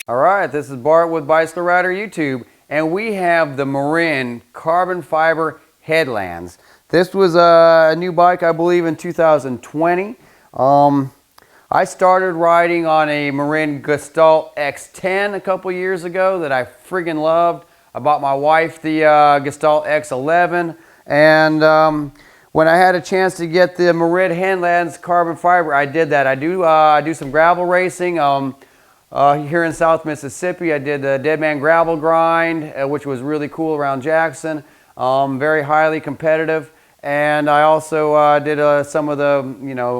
All right, this is Bart with Bicycle Rider YouTube, and we have the Marin carbon fiber Headlands. This was a new bike, I believe, in 2020. I started riding on a Marin Gestalt X10 a couple years ago that I friggin' loved. I bought my wife the Gestalt X11, and when I had a chance to get the Marin Headlands carbon fiber, I did that. I do some gravel racing. Here in South Mississippi, I did the Dead Man Gravel Grind, which was really cool around Jackson. Very highly competitive. And I also did some of the,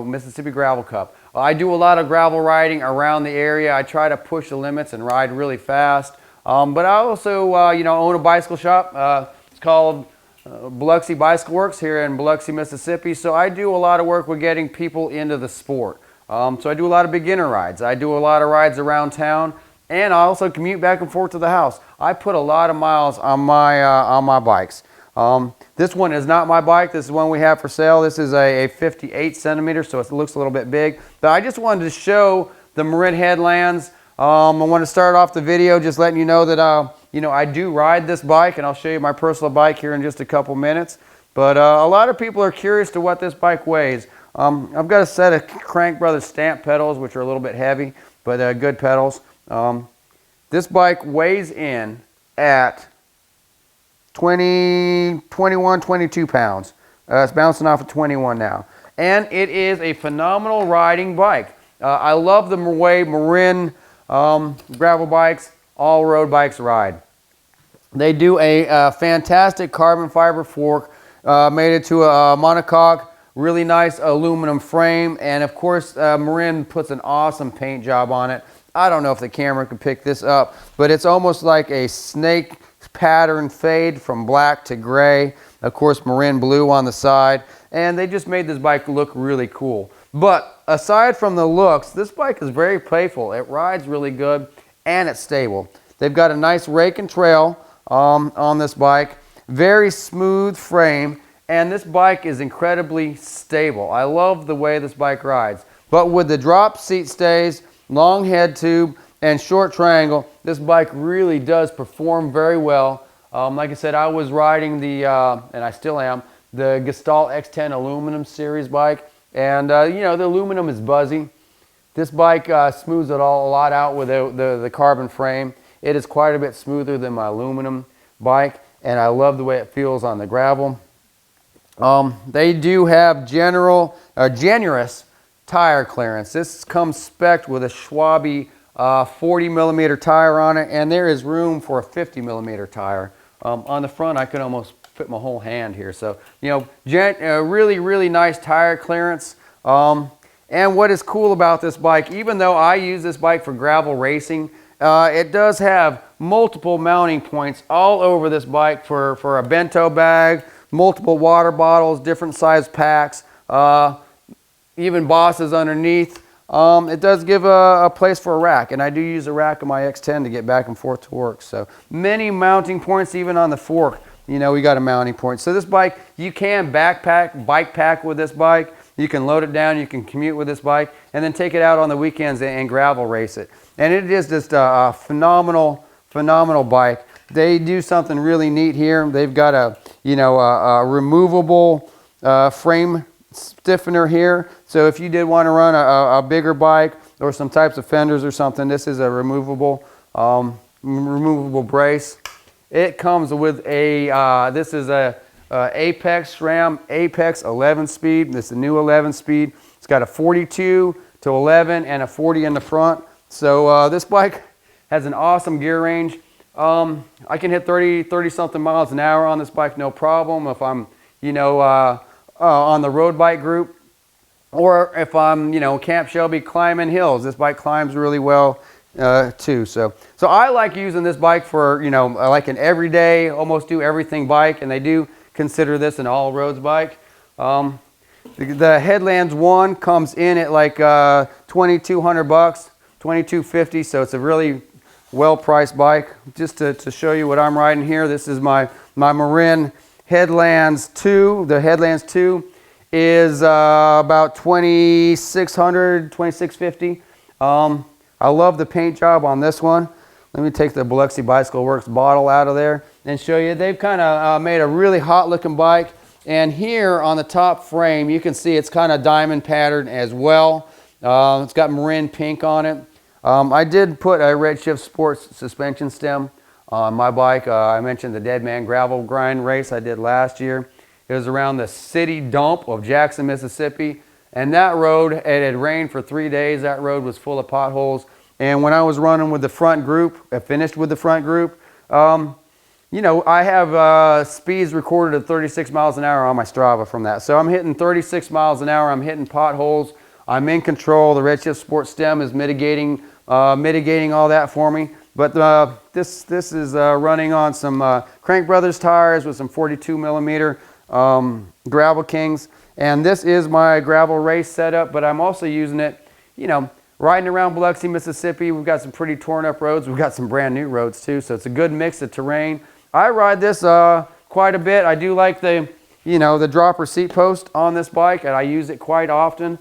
Mississippi Gravel Cup. I do a lot of gravel riding around the area. I try to push the limits and ride really fast. But I also, own a bicycle shop. It's called Biloxi Bicycle Works here in Biloxi, Mississippi. So I do a lot of work with getting people into the sport. So I do a lot of beginner rides. I do a lot of rides around town, and I also commute back and forth to the house. I put a lot of miles on my bikes. This one is not my bike. This is one we have for sale. This is a 58 centimeter, so it looks a little bit big. But I just wanted to show the Marin Headlands. I want to start off the video just letting you know that I do ride this bike, and I'll show you my personal bike here in just a couple minutes. But a lot of people are curious to what this bike weighs. I've got a set of Crank Brothers stamp pedals, which are a little bit heavy, but good pedals. This bike weighs in at 21, 22 pounds. It's bouncing off of 21 now. And it is a phenomenal riding bike. I love the way Marin gravel bikes, all road bikes ride. They do a fantastic carbon fiber fork, made it to a monocoque. Really nice aluminum frame, and of course Marin puts an awesome paint job on it. I don't know if the camera can pick this up, but it's almost like a snake pattern fade from black to gray. Of course Marin blue on the side, and they just made this bike look really cool. But aside from the looks, this bike is very playful. It rides really good, and it's stable. They've got a nice rake and trail on this bike. Very smooth frame. And this bike is incredibly stable. I love the way this bike rides. But with the drop seat stays, long head tube, and short triangle, this bike really does perform very well. Like I said, I was riding the, and I still am, the Gestalt X10 aluminum series bike. And, the aluminum is buzzy. This bike smooths it all a lot out with the carbon frame. It is quite a bit smoother than my aluminum bike, and I love the way it feels on the gravel. They do have generous tire clearance. This comes spec'd with a Schwalbe 40 millimeter tire on it, and there is room for a 50 millimeter tire. On the front, I could almost fit my whole hand here. So, really, really nice tire clearance. And what is cool about this bike, even though I use this bike for gravel racing, it does have multiple mounting points all over this bike for a bento bag, multiple water bottles, different size packs, even bosses underneath. It does give a place for a rack, and I do use a rack on my X10 to get back and forth to work. So many mounting points, even on the fork. We got a mounting point. So this bike, you can bike pack with this bike. You can load it down, you can commute with this bike, and then take it out on the weekends and gravel race it. And it is just a phenomenal bike. They do something really neat here. They've got a removable frame stiffener here. So if you did want to run a bigger bike or some types of fenders or something, this is a removable brace. It comes with this is a Apex SRAM Apex 11 speed. This is a new 11 speed. It's got a 42 to 11 and a 40 in the front. So this bike has an awesome gear range. I can hit 30 something miles an hour on this bike, no problem. If I'm, on the road bike group, or if I'm, Camp Shelby climbing hills, this bike climbs really well too. So I like using this bike for, like an everyday, almost do everything bike, and they do consider this an all roads bike. The Headlands 1 comes in at like $2,200, $2,250. So it's a really well-priced bike. Just to show you what I'm riding here, this is my Marin Headlands 2. The Headlands 2 is about $2,600, $2,650. I love the paint job on this one. Let me take the Biloxi Bicycle Works bottle out of there and show you. They've kind of made a really hot looking bike. And here on the top frame, you can see it's kind of diamond patterned as well. It's got Marin pink on it. I did put a Redshift Sports suspension stem on my bike. I mentioned the Dead Man Gravel Grind race I did last year. It was around the city dump of Jackson, Mississippi. And that road, it had rained for 3 days. That road was full of potholes. And when I was running with the front group, I finished with the front group, you know, I have speeds recorded at 36 miles an hour on my Strava from that. So I'm hitting 36 miles an hour. I'm hitting potholes. I'm in control. The Redshift Sport stem is mitigating all that for me. But this is running on some Crank Brothers tires with some 42 millimeter Gravel Kings. And this is my gravel race setup, but I'm also using it, you know, riding around Biloxi, Mississippi. We've got some pretty torn up roads. We've got some brand new roads too, so it's a good mix of terrain. I ride this quite a bit. I do like the, you know, the dropper seat post on this bike, and I use it quite often.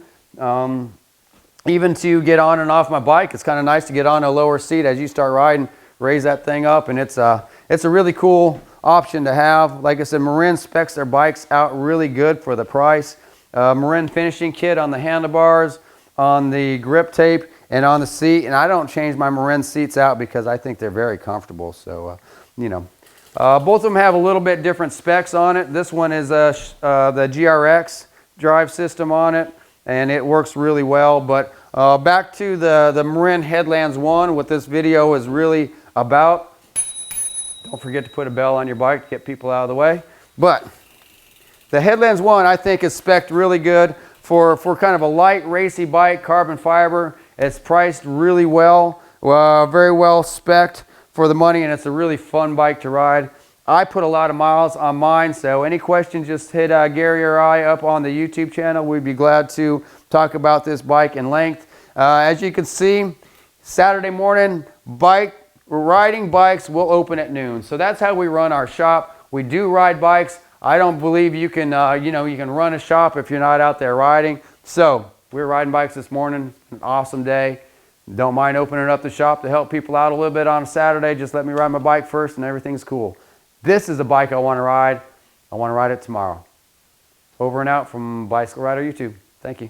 Even to get on and off my bike, it's kind of nice to get on a lower seat as you start riding, raise that thing up, and it's a really cool option to have. Like I said, Marin specs their bikes out really good for the price. Marin finishing kit on the handlebars, on the grip tape, and on the seat. And I don't change my Marin seats out because I think they're very comfortable. So, you know, both of them have a little bit different specs on it. This one is the GRX drive system on it, and it works really well. But back to the Marin Headlands 1, what this video is really about. Don't forget to put a bell on your bike to get people out of the way. But the Headlands 1, I think, is spec'd really good for kind of a light, racy bike, carbon fiber. It's priced really well, very well spec'd for the money, and it's a really fun bike to ride. I put a lot of miles on mine, so any questions, just hit Gary or I up on the YouTube channel. We'd be glad to talk about this bike in length. As you can see, Saturday morning, riding bikes will open at noon. So that's how we run our shop. We do ride bikes. I don't believe you can, you know, you can run a shop if you're not out there riding. So we're riding bikes this morning. An awesome day. Don't mind opening up the shop to help people out a little bit on a Saturday. Just let me ride my bike first and everything's cool. This is a bike I want to ride. I want to ride it tomorrow. Over and out from Bicycle Rider YouTube. Thank you.